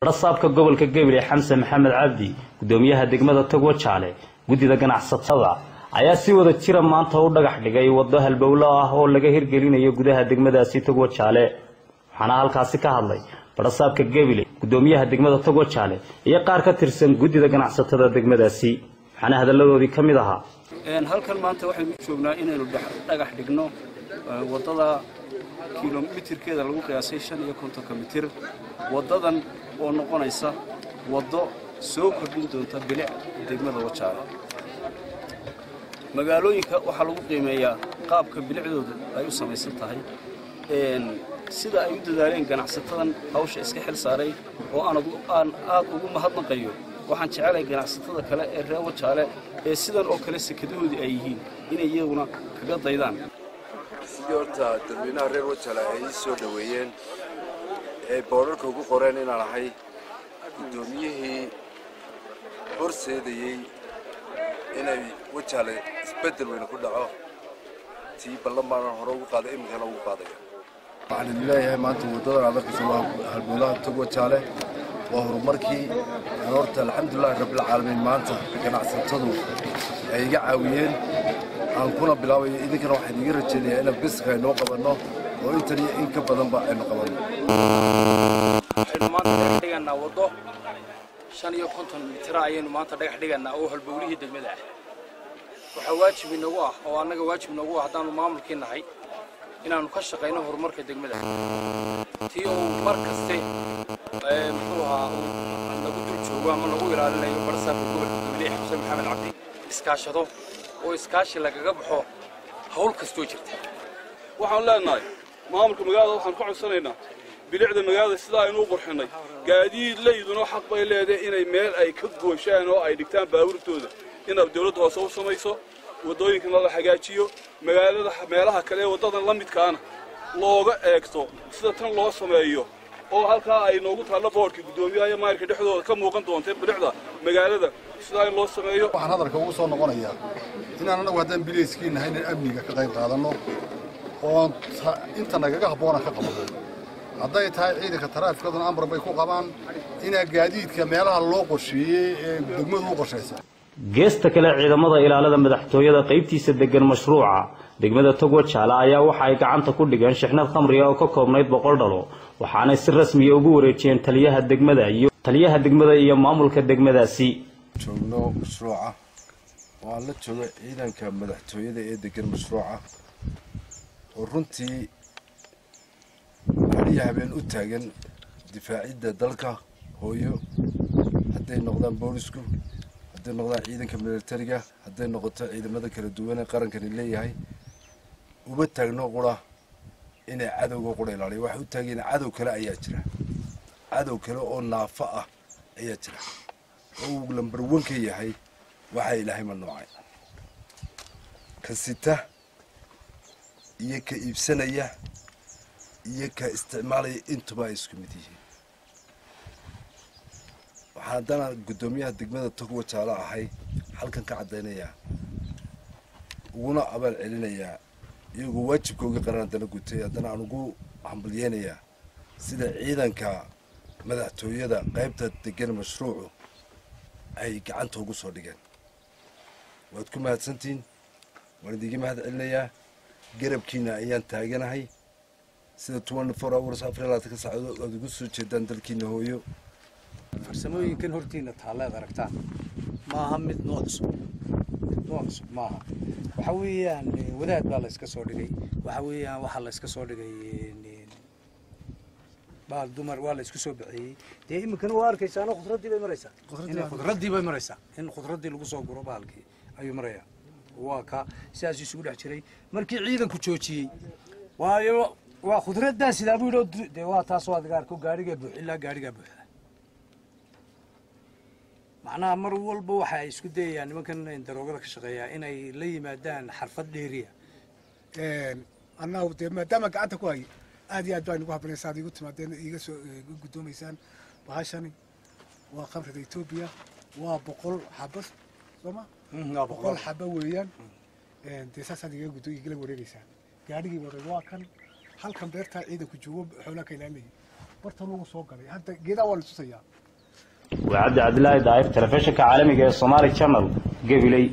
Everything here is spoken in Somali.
rasaabka gobolka Gabiley Xamse Maxamed Cabdi gudoomiyaha degmada Togwa Jaale gudida ganacsatada ayaa si wada jira maanta u dhagax dhigay wado halbowle ah oo laga hirgelinayo gudaha degmadaasi Togwa Jaale waxaana halkaasi ka hadlay rasaabka Gabiley gudoomiyaha degmada Togwa Jaale iyo qaar ka tirsan gudida ganacsatada degmadaasi waxaana hadaladoodii kamid ahaa halkan maanta waxaynu joognaa inaynu dhagax dhigno wadada kiiloomitirkeeda lagu qiyaasay 550 mitir wadadan oo noqonaysa wado soo kordhin doonta bilic degmada Wajaale magaalooyinka waxa lagu qiimeeyaa qaabka bilicdooda ay u samaysan tahay sida ay u dadaaleen ganacsatadan hawsha iska xil saaray oo aan aad ugu mahadnaqayo waxaan jecelahay ganacsatada kale ee reer Wajaale ee sidan oo kale sekadahoodii ay yihiin inay iyaguna kaga daydaan siyorta dadweynaha reer Wajaale ay soo dhaweeyeen ee boorarka ugu qoreen inaan ahay gudoomiyihii horseedayay inay Wajaale isbedel weyn ku dhaco tii ballamaan hore ugu qaaday imkana ugu qaadaya waxaan leeyahay maanta wadada adarkiisa waa halbowlaha Togwa Jaale waa horumarkii horta alxamdulillah rabbil caalamiin maanta ganacsatadu ay iga caawiyeen aan kuna bilaabay idinkana waxaan iga rajaynayaa inaan biska inoo qabano oo inta in ka badan ba aynu qabano aynu maanta dhagax dhiganaa wado 550 mitir ayaynu maanta dhagax dhiganaa oo halbowlihii degmada ah waxa waajib inagu ah oo anaga waajib inagu ah hadaan maamulkii nahay inaanu ka shaqeyno horumarka degmada tii oo markaste muxuu ahaa nagu joogo ama nagu ilaalinayo barsaabka gobolka Gabiley Xamse Maxamed Cabdi iskaashado oo iskaashi lagaga baxo hawl kastoo jirta waxaan leenahay maamulka magaalada waxaan ku codsanaynaa bilicda magaalada sida aynu u qurxinay gaadiid leeyduna xaq bay leedahay inay meel ay ka gooshaan oo ay dhigtaan baabuurtooda in dawladdu hoos u samayso wadooyinkana la hagaajiyo magaalada meelaha kale wadadan la midkaana looga eegto sida tan loo sameeyo oo halka ay noogu taalo boorka gudoomiyaha maarka dhexdooda ka muuqan doonto bilicda magaalada sida ay loo sameeyo waxaan hadalka ugu soo noqonayaa inaan anagu haddaan bilayskiin nahay in amniga ka qayb qaadano oo inta nagaga habboona ka qabano hadday tahay ciidanka taraafikaduna amar bay ku qabaan inaa gaadiidka meelaha loo qorsheeyay ee degmadu u qorshaysan geesta kale ciidamada ilaalada madaxtooyada qaybtiisa degan mashruuca degmada Togwa Jaale ayaa waxa ay gacanta ku dhigeen shixnad khamriga oo ka koobnayd 100 dhalo waxaana si rasmi ah ugu wareejiyeen taliyaha degmada iyo maamulka degmadaasi joogno mashruuca waa la jooga ciidanka madaxtooyada ee degan mashruuca oo runtii hadiya habeen u taagan difaacidda dalka hooyo hadday noqdaan boolisku hadday noqdaan ciidanka militariga hadday noqoto ciidamada kala duwan ee qarankani leeyahay uba taagno qura inay cadowga qura ilaaliyo waxa u taageen cadow kale ayaa jira cadow kale oo naafa ah ayaa jira oo lambar 1 ka yahay waxa ilaahay ma noocay kasita iyo ka iibsanaya iyo ka isticmaalaya intuba isku mid yihiin waxaadana gudoomiyaha degmada Togwa Jaale ahay halkan ka cadeynaya uguna abaal celinaya iyagu waajibkooda qaranadana gutay hadana aan ugu hambalyeynaya sida ciidanka madaxtooyada qaybta degan mashruucu ay gacanta ugu soo dhigeen waad ku mahadsantiin waan idin mahad celinayaa garabkiina ayaan taaganahay sida 24 hours afrilaadka saacadood aad ugu soo jeedaan dalkiina hooyo farsamooyinkan hortiina taaleed aragtaan maaha mid nooc maaha waxa weeyaan wadaad baa la iska soo dhigay waxa la iska soo dhigay baal dumar waa la isku soo bixiyay de imkana waa arkaysaa khudradii bay maraysaa in khudradii lagu soo guro baalkii ayuu maraya waa ka sidaas isugu dhex jiray markii ciidanku joojiyay waayo waa khudradaas sida buu de waa taas oo adiga arko gaariga buux ilaa gaariga buuxa macnaha mar walba waxa ay isku dayayaan nimankan daroogada ka shaqeeya inay la yimaadaan xirfad dheeriya annagu maadaama gacanta ku hay aad iyo aad baan ugu habnaysaa adigu timaadeen iga soo gudoomaysaan bahashani waa khamrida Itoobiya waa 100 xabas soma 100 xaba weeyaan deesaas adiga gudooyiga wareegaysaa gaarigii wareeg waa kan halkan beerta ciidanku joogo xoolaha ka ilaalinaya barta lagu soo galay hadda geedaa waa la tusayaa وعبد الله داير تلفزيون عالمي Somali Channel قبلي